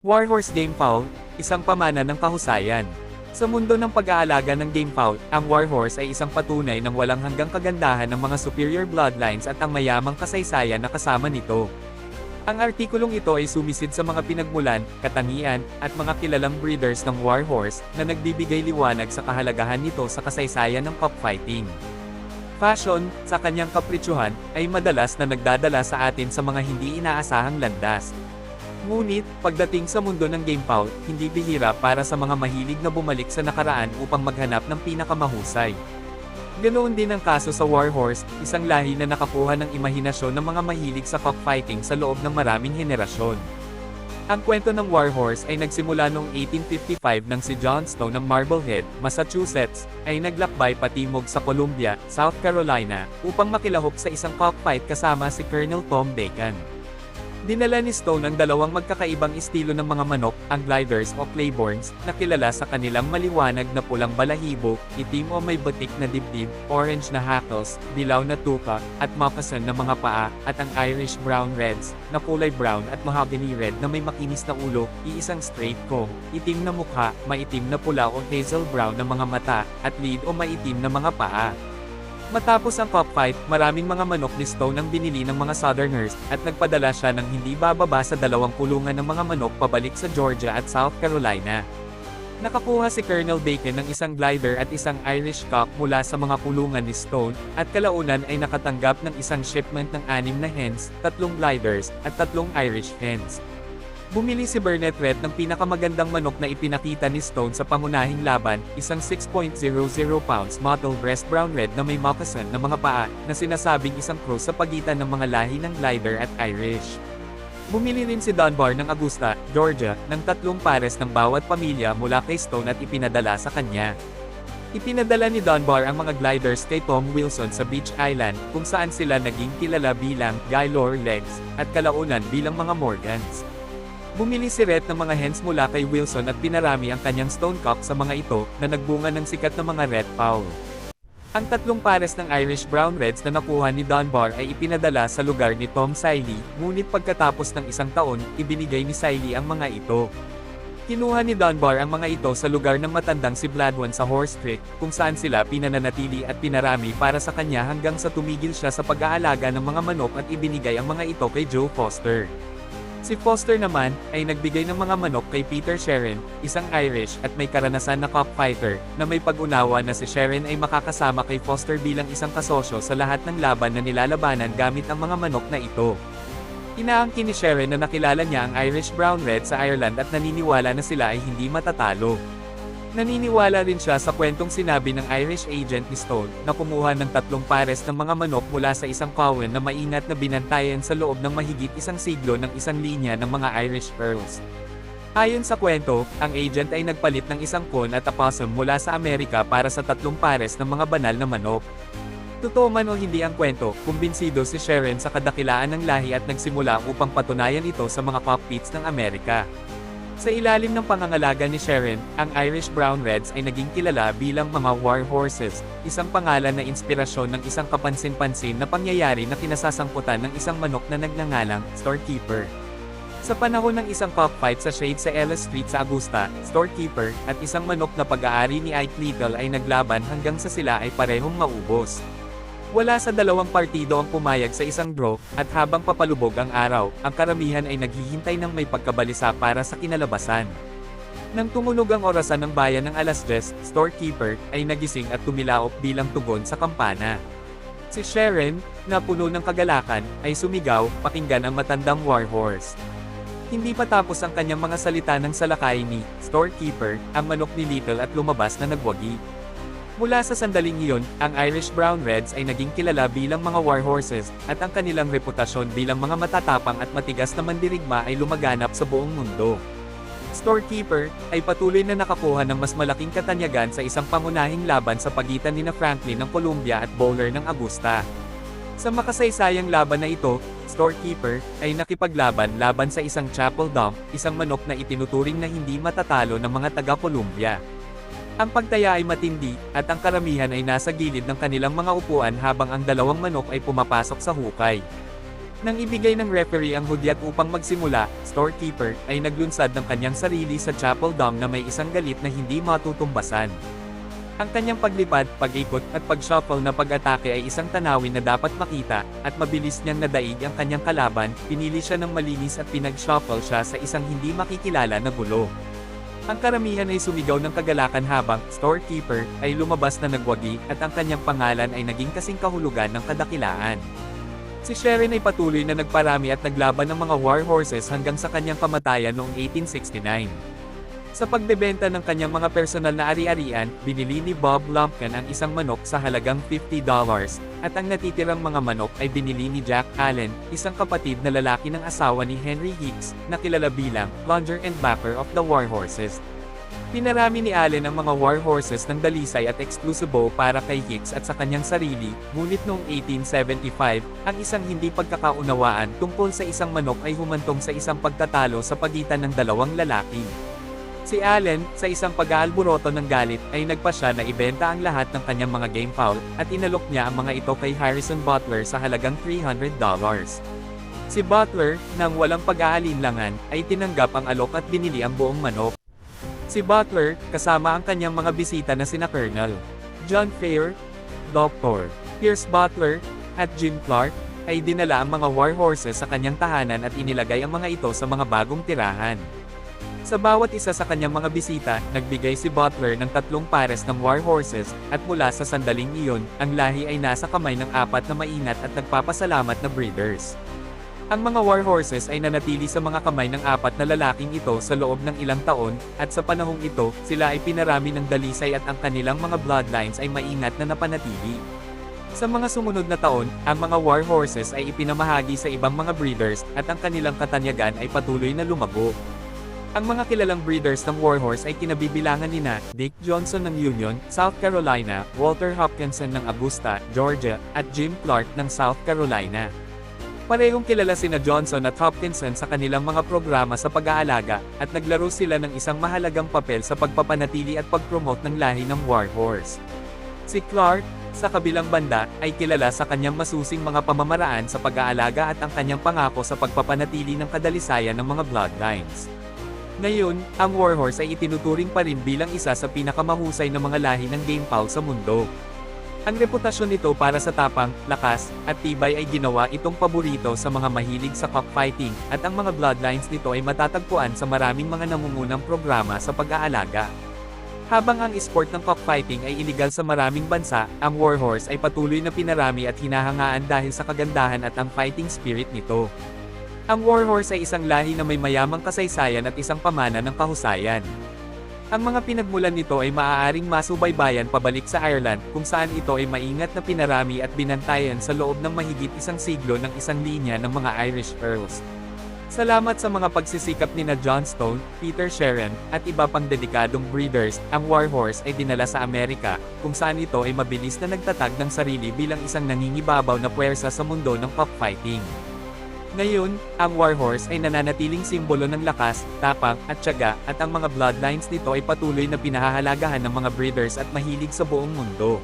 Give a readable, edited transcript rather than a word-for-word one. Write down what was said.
Warhorse Game Fowl, isang pamana ng kahusayan. Sa mundo ng pag-aalaga ng game fowl, ang warhorse ay isang patunay ng walang hanggang kagandahan ng mga superior bloodlines at ang mayamang kasaysayan na kasama nito. Ang artikulong ito ay sumisid sa mga pinagmulan, katangian, at mga kilalang breeders ng warhorse na nagbibigay liwanag sa kahalagahan nito sa kasaysayan ng cockfighting. Fashion, sa kanyang kapritsyohan, ay madalas na nagdadala sa atin sa mga hindi inaasahang landas. Ngunit, pagdating sa mundo ng game fowl, hindi bihira para sa mga mahilig na bumalik sa nakaraan upang maghanap ng pinakamahusay. Ganoon din ang kaso sa warhorse, isang lahi na nakakuha ng imahinasyon ng mga mahilig sa cockfighting sa loob ng maraming henerasyon. Ang kwento ng warhorse ay nagsimula noong 1855 nang si John Snow ng Marblehead, Massachusetts, ay naglakbay patimog sa Columbia, South Carolina, upang makilahok sa isang cockfight kasama si Colonel Tom Bacon. Dinala ni Stone ang dalawang magkakaibang estilo ng mga manok, ang gliders o claibornes, na kilala sa kanilang maliwanag na pulang balahibo, itim o may batik na dibdib, orange na hackles, dilaw na tuka, at moccasin na mga paa, at ang Irish brown reds, na kulay brown at mahogany red na may makinis na ulo, iisang straight comb, itim na mukha, maitim na pula o hazel brown na mga mata, at lead o maitim na mga paa. Matapos ang cockfight, maraming mga manok ni Stone ang binili ng mga Southerners, at nagpadala siya ng hindi bababa sa 2 kulungan ng mga manok pabalik sa Georgia at South Carolina. Nakakuha si Colonel Bacon ng isang glider at isang Irish cock mula sa mga kulungan ni Stone, at kalaunan ay nakatanggap ng isang shipment ng 6 na hens, 3 gliders, at 3 Irish hens. Bumili si Burnett Red ng pinakamagandang manok na ipinakita ni Stone sa pangunahing laban, isang 6.00 pounds mottled breast brown red na may moccasin na mga paa, na sinasabing isang cross sa pagitan ng mga lahi ng glider at Irish. Bumili rin si Dunbar ng Augusta, Georgia, ng 3 pares ng bawat pamilya mula kay Stone at ipinadala sa kanya. Ipinadala ni Dunbar ang mga gliders kay Tom Wilson sa Beach Island, kung saan sila naging kilala bilang Gaylord Legs, at kalaunan bilang mga Morgans. Bumili si Rhett ng mga hens mula kay Wilson at pinarami ang kanyang stonecock sa mga ito, na nagbunga ng sikat na mga red fowl. Ang 3 pares ng Irish brown reds na nakuha ni Dunbar ay ipinadala sa lugar ni Tom Siley, ngunit pagkatapos ng 1 taon, ibinigay ni Siley ang mga ito. Kinuha ni Dunbar ang mga ito sa lugar ng matandang si Bladwin sa Horse Creek, kung saan sila pinananatili at pinarami para sa kanya hanggang sa tumigil siya sa pag-aalaga ng mga manok at ibinigay ang mga ito kay Joe Foster. Si Foster naman, ay nagbigay ng mga manok kay Peter Sherin, isang Irish at may karanasan na cockfighter, na may pag-unawa na si Sherin ay makakasama kay Foster bilang isang kasosyo sa lahat ng laban na nilalabanan gamit ang mga manok na ito. Inaangkin ni Sherin na nakilala niya ang Irish Brown Red sa Ireland at naniniwala na sila ay hindi matatalo. Naniniwala rin siya sa kwentong sinabi ng Irish agent ni Stone, na kumuha ng 3 pares ng mga manok mula sa isang coven na maingat na binantayan sa loob ng mahigit 1 siglo ng isang linya ng mga Irish Earls. Ayon sa kwento, ang agent ay nagpalit ng isang coon at opossum mula sa Amerika para sa 3 pares ng mga banal na manok. Totoo man o hindi ang kwento, kumbinsido si Sherin sa kadakilaan ng lahi at nagsimula upang patunayan ito sa mga cockpits ng Amerika. Sa ilalim ng pangangalaga ni Sherin, ang Irish Brown Reds ay naging kilala bilang mga war horses, isang pangalan na inspirasyon ng isang kapansin-pansin na pangyayari na kinasasangkutan ng isang manok na nagngangalang Storekeeper. Sa panahon ng isang cockfight sa shade sa Ellis Street sa Augusta, Storekeeper, at isang manok na pag-aari ni Ike Liddell ay naglaban hanggang sa sila ay parehong maubos. Wala sa 2 partido ang pumayag sa isang draw, at habang papalubog ang araw, ang karamihan ay naghihintay ng may pagkabalisa para sa kinalabasan. Nang tumunog ang orasan ng bayan ng 10:00, Storekeeper ay nagising at tumilaok bilang tugon sa kampana. Si Sherin, na puno ng kagalakan, ay sumigaw, pakinggan ang matandang warhorse. Hindi pa tapos ang kanyang mga salita ng salakay ni Storekeeper, ang manok ni Little at lumabas na nagwagi. Mula sa sandaling iyon, ang Irish Brown Reds ay naging kilala bilang mga warhorses, at ang kanilang reputasyon bilang mga matatapang at matigas na mandirigma ay lumaganap sa buong mundo. Storekeeper ay patuloy na nakakuha ng mas malaking katanyagan sa isang pangunahing laban sa pagitan nina Franklin ng Columbia at Bowler ng Augusta. Sa makasaysayang laban na ito, Storekeeper ay nakipaglaban laban sa isang Chapel Dump, isang manok na itinuturing na hindi matatalo ng mga taga-Columbia. Ang pagtaya ay matindi, at ang karamihan ay nasa gilid ng kanilang mga upuan habang ang 2 manok ay pumapasok sa hukay. Nang ibigay ng referee ang hudyat upang magsimula, Storekeeper ay naglunsad ng kanyang sarili sa Chapel Dome na may isang galit na hindi matutumbasan. Ang kanyang paglipad, pag-ikot, at pag-shuffle na pag-atake ay isang tanawin na dapat makita, at mabilis niyang nadaig ang kanyang kalaban, pinili siya ng malinis at pinag-shuffle siya sa isang hindi makikilala na gulo. Ang karamihan ay sumigaw ng kagalakan habang Storekeeper ay lumabas na nagwagi at ang kanyang pangalan ay naging kasing kahulugan ng kadakilaan. Si Sharon ay patuloy na nagparami at naglaban ng mga war horses hanggang sa kanyang kamatayan noong 1869. Sa pagbebenta ng kanyang mga personal na ari-arian, binili ni Bob Lumpkin ang isang manok sa halagang $50, at ang natitirang mga manok ay binili ni Jack Allen, isang kapatid na lalaki ng asawa ni Henry Hicks, na kilala bilang plunger and backer of the war horses. Pinarami ni Allen ang mga war horses ng dalisay at eksklusibo para kay Hicks at sa kanyang sarili, ngunit noong 1875, ang isang hindi pagkakaunawaan tungkol sa isang manok ay humantong sa isang pagtatalo sa pagitan ng dalawang lalaki. Si Allen, sa isang pag-aalburoto ng galit, ay nagpasya na ibenta ang lahat ng kanyang mga game fowl, at inalok niya ang mga ito kay Harrison Butler sa halagang $300. Si Butler, nang walang pag-aalinlangan, ay tinanggap ang alok at binili ang buong manok. Si Butler, kasama ang kanyang mga bisita na sina Colonel John Fair, Dr. Pierce Butler, at Jim Clark, ay dinala ang mga war horses sa kanyang tahanan at inilagay ang mga ito sa mga bagong tirahan. Sa bawat isa sa kanyang mga bisita, nagbigay si Butler ng 3 pares ng war horses, at mula sa sandaling iyon, ang lahi ay nasa kamay ng 4 na maingat at nagpapasalamat na breeders. Ang mga war horses ay nanatili sa mga kamay ng 4 na lalaking ito sa loob ng ilang taon, at sa panahong ito, sila ay pinarami ng dalisay at ang kanilang mga bloodlines ay maingat na napanatili. Sa mga sumunod na taon, ang mga war horses ay ipinamahagi sa ibang mga breeders, at ang kanilang katanyagan ay patuloy na lumago. Ang mga kilalang breeders ng warhorse ay kinabibilangan nina Dick Johnson ng Union, South Carolina, Walter Hopkinson ng Augusta, Georgia, at Jim Clark ng South Carolina. Parehong kilala sina Johnson at Hopkinson sa kanilang mga programa sa pag-aalaga, at naglaro sila ng isang mahalagang papel sa pagpapanatili at pag-promote ng lahi ng warhorse. Si Clark, sa kabilang banda, ay kilala sa kanyang masusing mga pamamaraan sa pag-aalaga at ang kanyang pangako sa pagpapanatili ng kadalisayan ng mga bloodlines. Ngayon, ang warhorse ay itinuturing pa rin bilang isa sa pinakamahusay na mga lahi ng game fowl sa mundo. Ang reputasyon nito para sa tapang, lakas, at tibay ay ginawa itong paborito sa mga mahilig sa cockfighting, at ang mga bloodlines nito ay matatagpuan sa maraming mga nangungunang programa sa pag-aalaga. Habang ang sport ng cockfighting ay iligal sa maraming bansa, ang warhorse ay patuloy na pinarami at hinahangaan dahil sa kagandahan at ang fighting spirit nito. Ang warhorse ay isang lahi na may mayamang kasaysayan at isang pamana ng kahusayan. Ang mga pinagmulan nito ay maaaring masubaybayan pabalik sa Ireland, kung saan ito ay maingat na pinarami at binantayan sa loob ng mahigit isang siglo ng isang linya ng mga Irish Earls. Salamat sa mga pagsisikap nina John Stone, Peter Sharon, at iba pang dedikadong breeders, ang warhorse ay dinala sa Amerika, kung saan ito ay mabilis na nagtatag ng sarili bilang isang nangingibabaw na puwersa sa mundo ng cockfighting. Ngayon, ang warhorse ay nananatiling simbolo ng lakas, tapang, at tiyaga, at ang mga bloodlines nito ay patuloy na pinahahalagahan ng mga breeders at mahilig sa buong mundo.